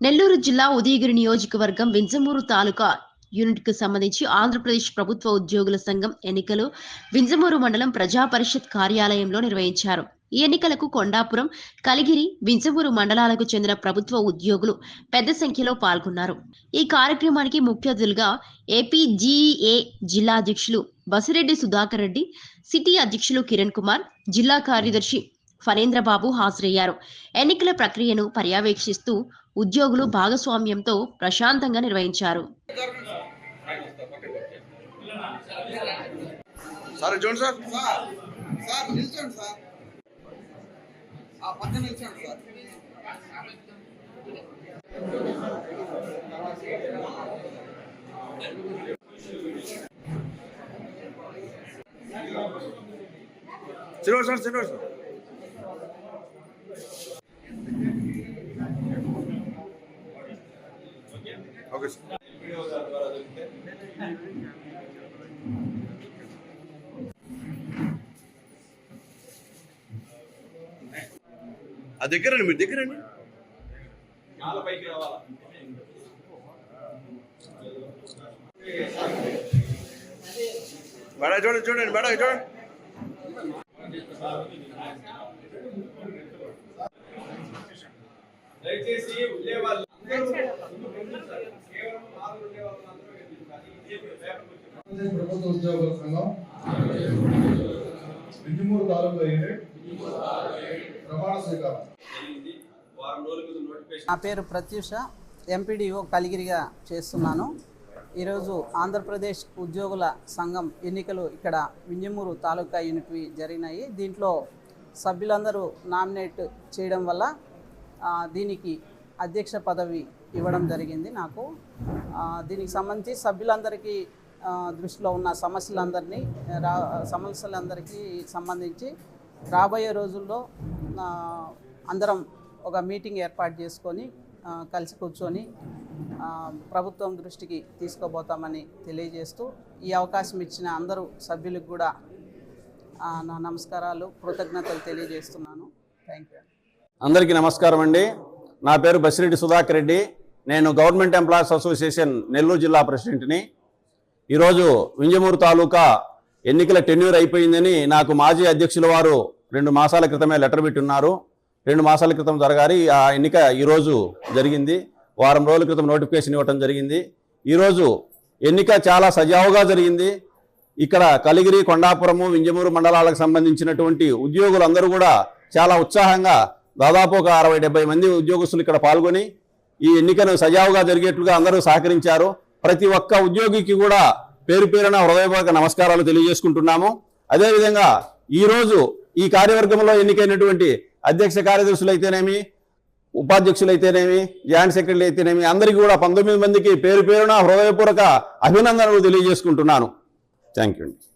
నెల్లూరు జిల్లా ఉదయగిరి నియోజకవర్గం వింజమూరు తాలూకా యూనిట్‌కు సంబంధించి ఆంధ్రప్రదేశ్ ప్రభుత్వ ఉద్యోగుల సంఘం ఎన్నికలు వింజమూరు మండలం ప్రజా పరిషత్ కార్యాలయంలో నిర్వహించారు. ఈ ఎన్నికలకు కొండాపురం, కలిగిరి, వింజమూరు మండలాలకు చెందిన ప్రభుత్వ ఉద్యోగులు పెద్ద సంఖ్యలో పాల్గొన్నారు. ఈ కార్యక్రమానికి ముఖ్య అతిథులుగా ఏపీజీఏ జిల్లా అధ్యక్షులు బసిరెడ్డి సుధాకర్ రెడ్డి, సిటీ అధ్యక్షులు కిరణ్ కుమార్, జిల్లా కార్యదర్శి ఫణేంద్రబాబు హాజరయ్యారు. ఎన్నికల ప్రక్రియను పర్యవేక్షిస్తూ ఉద్యోగులు భాగస్వామ్యంతో ప్రశాంతంగా నిర్వహించారు. ఓకే ఆ దగ్గరండి, మీరు దగ్గరండి. మేడం చూడండి, చూడండి మేడం చూడండి. దయచేసి ఉండేవాళ్ళు ప్రభుత్వ ఉద్యోగుల సంఘం వింజమూరు తాలూకా యూనిట్ ప్రమాణ స్వీకారం. నా పేరు ప్రత్యూష, ఎంపీడీఓ కలిగిరిగా చేస్తున్నాను. ఈరోజు ఆంధ్రప్రదేశ్ ఉద్యోగుల సంఘం ఎన్నికలు ఇక్కడ వింజమూరు తాలూకా యూనిట్వి జరిగినాయి. దీంట్లో సభ్యులందరూ నామినేట్ చేయడం వల్ల దీనికి అధ్యక్ష పదవి ఇవ్వడం జరిగింది నాకు. దీనికి సంబంధించి సభ్యులందరికీ దృష్టిలో ఉన్న సమస్యలందరికీ సంబంధించి రాబోయే రోజుల్లో అందరం ఒక మీటింగ్ ఏర్పాటు చేసుకొని కలిసి కూర్చొని ప్రభుత్వం దృష్టికి తీసుకుపోతామని తెలియజేస్తూ ఈ అవకాశం ఇచ్చిన అందరూ సభ్యులకు కూడా నా నమస్కారాలు, కృతజ్ఞతలు తెలియజేస్తున్నాను. Thank you. అందరికీ నమస్కారం అండి. నా పేరు బసిరెడ్డి సుధాకర్ రెడ్డి. నేను గవర్నమెంట్ ఎంప్లాయీస్ అసోసియేషన్ నెల్లూరు జిల్లా ప్రెసిడెంట్ని. ఈరోజు వింజమూరు తాలూకా ఎన్నికల టెన్యూర్ అయిపోయిందని నాకు మాజీ అధ్యక్షుల వారు 2 మాసాల క్రితమే లెటర్ పెట్టున్నారు. 2 మాసాల క్రితం జరగాలి. ఆ ఎన్నిక ఈరోజు జరిగింది. వారం రోజుల క్రితం నోటిఫికేషన్ ఇవ్వటం జరిగింది. ఈరోజు ఎన్నిక చాలా సజావుగా జరిగింది. ఇక్కడ కలిగిరి, కొండాపురము, వింజమూరు మండలాలకు సంబంధించినటువంటి ఉద్యోగులందరూ కూడా చాలా ఉత్సాహంగా దాదాపు ఒక 60-70 మంది ఉద్యోగస్తులు ఇక్కడ పాల్గొని ఈ ఎన్నికను సజావుగా జరిగేట్లుగా అందరూ సహకరించారు. ప్రతి ఒక్క ఉద్యోగికి కూడా పేరు పేరున హృదయపూర్వక నమస్కారాలు తెలియజేసుకుంటున్నాము. అదేవిధంగా ఈరోజు ఈ కార్యవర్గంలో ఎన్నికైనటువంటి అధ్యక్ష కార్యదర్శులు అయితేనేమి, ఉపాధ్యక్షులు అయితేనేమి, జాయింట్ సెక్రటరీలు అయితేనేమి అందరికీ కూడా 19 మందికి పేరు పేరున హృదయపూర్వక అభినందనలు తెలియజేసుకుంటున్నాను. Thank you.